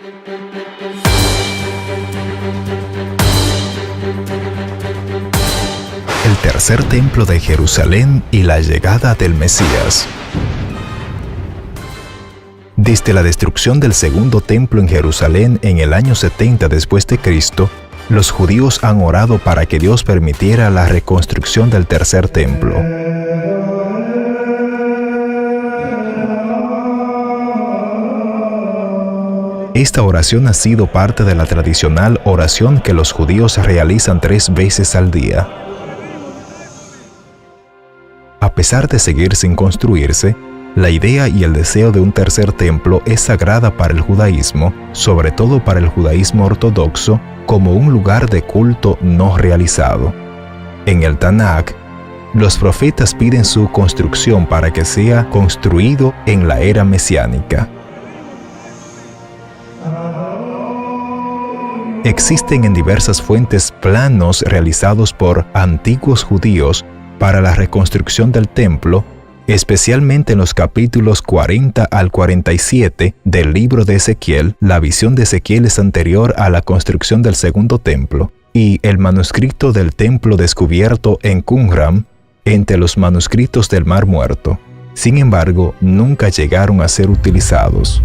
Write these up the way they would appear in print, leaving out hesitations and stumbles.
El tercer templo de Jerusalén y la llegada del Mesías. Desde la destrucción del segundo templo en Jerusalén en el año 70 después de Cristo, los judíos han orado para que Dios permitiera la reconstrucción del tercer templo. Esta oración ha sido parte de la tradicional oración que los judíos realizan 3 veces al día. A pesar de seguir sin construirse, la idea y el deseo de un tercer templo es sagrada para el judaísmo, sobre todo para el judaísmo ortodoxo, como un lugar de culto no realizado. En el Tanakh, los profetas piden su construcción para que sea construido en la era mesiánica. Existen en diversas fuentes planos realizados por antiguos judíos para la reconstrucción del templo, especialmente en los capítulos 40 al 47 del libro de Ezequiel. La visión de Ezequiel es anterior a la construcción del segundo templo, y el manuscrito del templo descubierto en Qumran, entre los manuscritos del Mar Muerto. Sin embargo, nunca llegaron a ser utilizados.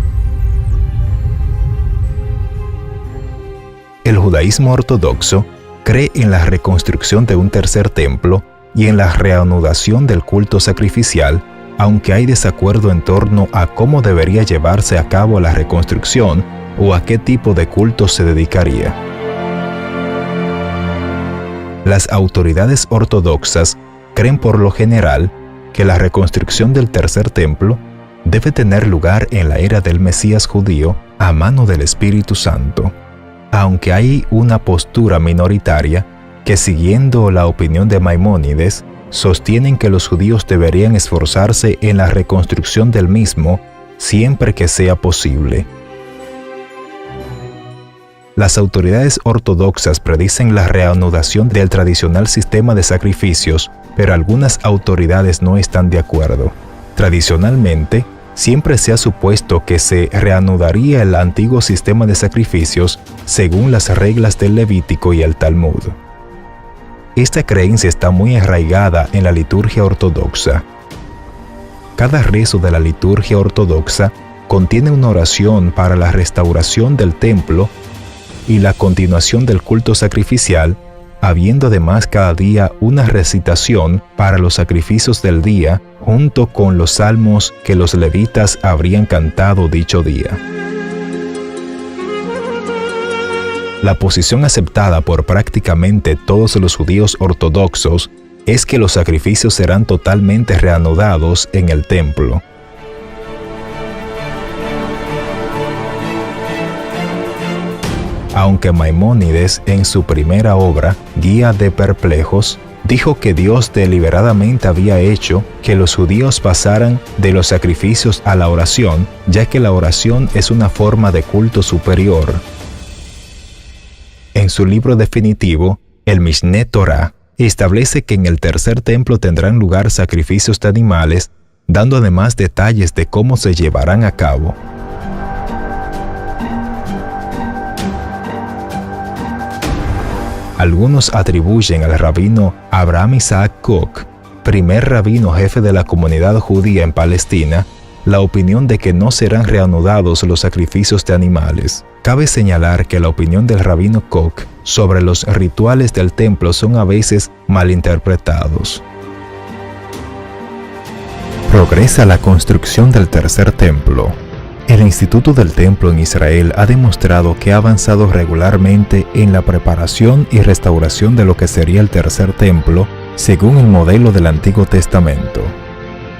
El judaísmo ortodoxo cree en la reconstrucción de un tercer templo y en la reanudación del culto sacrificial, aunque hay desacuerdo en torno a cómo debería llevarse a cabo la reconstrucción o a qué tipo de culto se dedicaría. Las autoridades ortodoxas creen por lo general que la reconstrucción del tercer templo debe tener lugar en la era del Mesías judío a mano del Espíritu Santo, aunque hay una postura minoritaria que, siguiendo la opinión de Maimónides, sostienen que los judíos deberían esforzarse en la reconstrucción del mismo siempre que sea posible. Las autoridades ortodoxas predicen la reanudación del tradicional sistema de sacrificios, pero algunas autoridades no están de acuerdo. Tradicionalmente, siempre se ha supuesto que se reanudaría el antiguo sistema de sacrificios según las reglas del Levítico y el Talmud. Esta creencia está muy arraigada en la liturgia ortodoxa. Cada rezo de la liturgia ortodoxa contiene una oración para la restauración del templo y la continuación del culto sacrificial, habiendo además cada día una recitación para los sacrificios del día, junto con los salmos que los levitas habrían cantado dicho día. La posición aceptada por prácticamente todos los judíos ortodoxos es que los sacrificios serán totalmente reanudados en el templo. Aunque Maimónides, en su primera obra, Guía de Perplejos, dijo que Dios deliberadamente había hecho que los judíos pasaran de los sacrificios a la oración, ya que la oración es una forma de culto superior. En su libro definitivo, el Mishneh Torah, establece que en el tercer templo tendrán lugar sacrificios de animales, dando además detalles de cómo se llevarán a cabo. Algunos atribuyen al rabino Abraham Isaac Kook, primer rabino jefe de la comunidad judía en Palestina, la opinión de que no serán reanudados los sacrificios de animales. Cabe señalar que la opinión del rabino Kook sobre los rituales del templo son a veces malinterpretados. Progresa la construcción del tercer templo. El Instituto del Templo en Israel ha demostrado que ha avanzado regularmente en la preparación y restauración de lo que sería el tercer templo, según el modelo del Antiguo Testamento.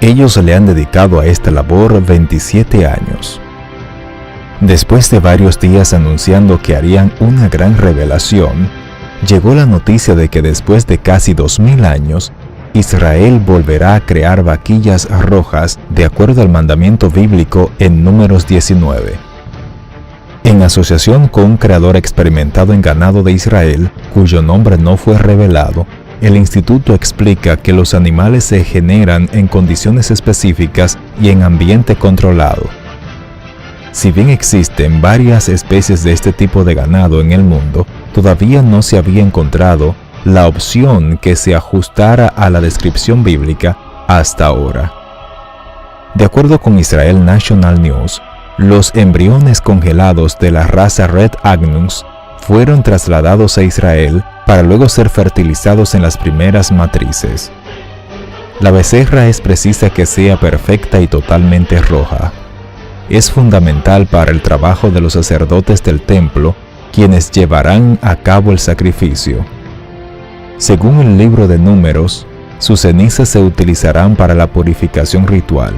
Ellos le han dedicado a esta labor 27 años. Después de varios días anunciando que harían una gran revelación, llegó la noticia de que después de casi 2000 años, Israel volverá a crear vaquillas rojas de acuerdo al mandamiento bíblico en Números 19. En asociación con un creador experimentado en ganado de Israel, cuyo nombre no fue revelado, el instituto explica que los animales se generan en condiciones específicas y en ambiente controlado. Si bien existen varias especies de este tipo de ganado en el mundo, todavía no se había encontrado la opción que se ajustara a la descripción bíblica hasta ahora. De acuerdo con Israel National News, los embriones congelados de la raza Red Agnus fueron trasladados a Israel para luego ser fertilizados en las primeras matrices. La becerra es precisa que sea perfecta y totalmente roja. Es fundamental para el trabajo de los sacerdotes del templo, quienes llevarán a cabo el sacrificio. Según el libro de Números, sus cenizas se utilizarán para la purificación ritual.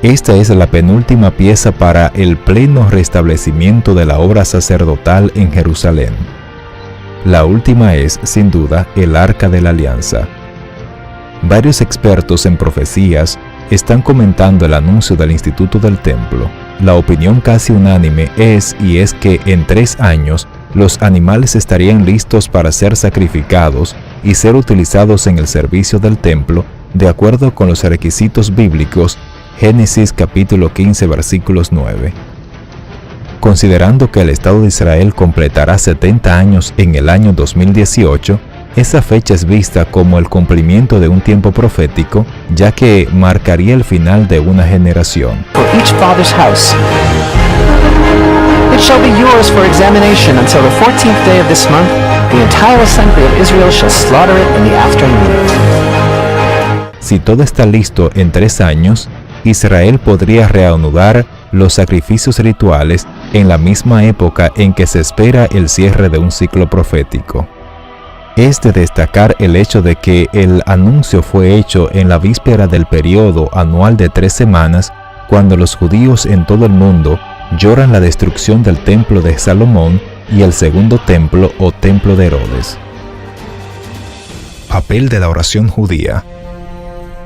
Esta es la penúltima pieza para el pleno restablecimiento de la obra sacerdotal en Jerusalén. La última es, sin duda, el Arca de la Alianza. Varios expertos en profecías están comentando el anuncio del Instituto del Templo. La opinión casi unánime es que en 3 años los animales estarían listos para ser sacrificados y ser utilizados en el servicio del templo, de acuerdo con los requisitos bíblicos, Génesis capítulo 15 versículos 9. Considerando que el Estado de Israel completará 70 años en el año 2018, esa fecha es vista como el cumplimiento de un tiempo profético, ya que marcaría el final de una generación. For each father's house. It shall be yours for examination until the 14th day of this month. The entire assembly of Israel shall slaughter it in the afternoon. Si todo está listo en 3 años, Israel podría reanudar los sacrificios rituales en la misma época en que se espera el cierre de un ciclo profético. Es de destacar el hecho de que el anuncio fue hecho en la víspera del periodo anual de 3 semanas, cuando los judíos en todo el mundo lloran la destrucción del templo de Salomón y el segundo templo o templo de Herodes. Papel de la oración judía.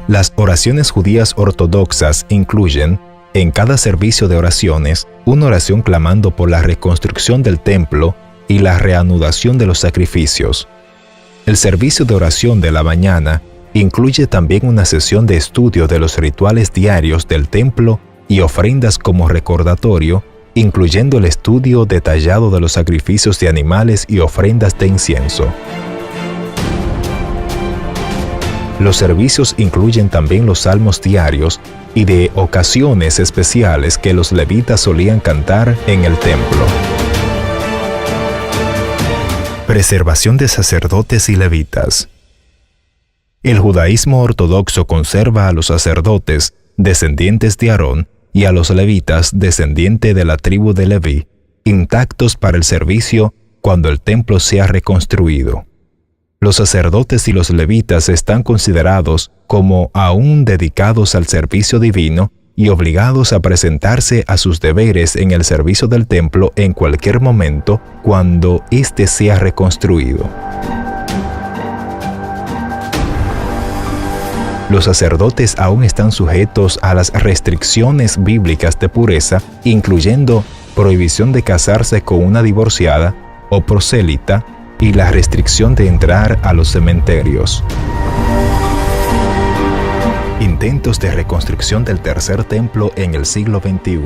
Las oraciones judías ortodoxas incluyen, en cada servicio de oraciones, una oración clamando por la reconstrucción del templo y la reanudación de los sacrificios. El servicio de oración de la mañana incluye también una sesión de estudio de los rituales diarios del templo y ofrendas como recordatorio, incluyendo el estudio detallado de los sacrificios de animales y ofrendas de incienso. Los servicios incluyen también los salmos diarios y de ocasiones especiales que los levitas solían cantar en el templo. Preservación de sacerdotes y levitas. El judaísmo ortodoxo conserva a los sacerdotes, descendientes de Aarón, y a los levitas, descendientes de la tribu de Leví, intactos para el servicio cuando el templo sea reconstruido. Los sacerdotes y los levitas están considerados como aún dedicados al servicio divino y obligados a presentarse a sus deberes en el servicio del templo en cualquier momento cuando éste sea reconstruido. Los sacerdotes aún están sujetos a las restricciones bíblicas de pureza, incluyendo prohibición de casarse con una divorciada o prosélita y la restricción de entrar a los cementerios. Intentos de reconstrucción del tercer templo en el siglo XXI.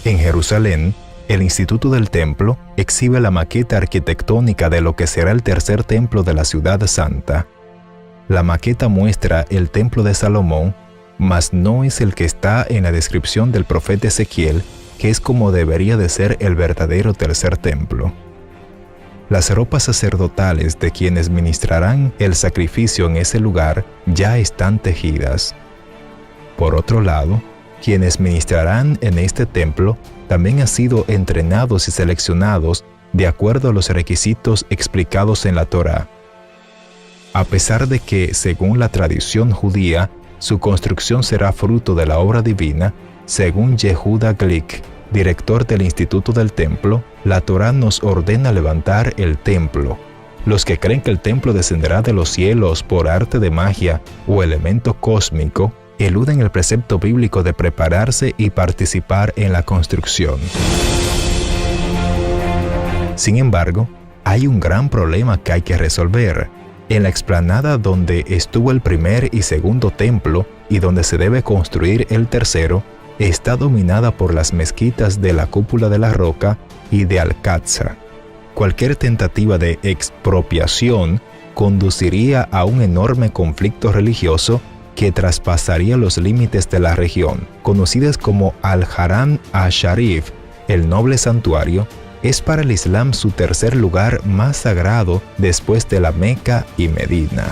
En Jerusalén, el Instituto del Templo exhibe la maqueta arquitectónica de lo que será el tercer templo de la Ciudad Santa. La maqueta muestra el templo de Salomón, mas no es el que está en la descripción del profeta Ezequiel, que es como debería de ser el verdadero tercer templo. Las ropas sacerdotales de quienes ministrarán el sacrificio en ese lugar ya están tejidas. Por otro lado, quienes ministrarán en este templo también han sido entrenados y seleccionados de acuerdo a los requisitos explicados en la Torá. A pesar de que, según la tradición judía, su construcción será fruto de la obra divina, según Yehuda Glick, director del Instituto del Templo, la Torá nos ordena levantar el templo. Los que creen que el templo descenderá de los cielos por arte de magia o elemento cósmico, eluden el precepto bíblico de prepararse y participar en la construcción. Sin embargo, hay un gran problema que hay que resolver. En la explanada donde estuvo el primer y segundo templo y donde se debe construir el tercero, está dominada por las mezquitas de la Cúpula de la Roca y de Al-Aqsa. Cualquier tentativa de expropiación conduciría a un enorme conflicto religioso que traspasaría los límites de la región. Conocidas como Al-Haram al-Sharif, el noble santuario, es para el Islam su tercer lugar más sagrado después de la Meca y Medina.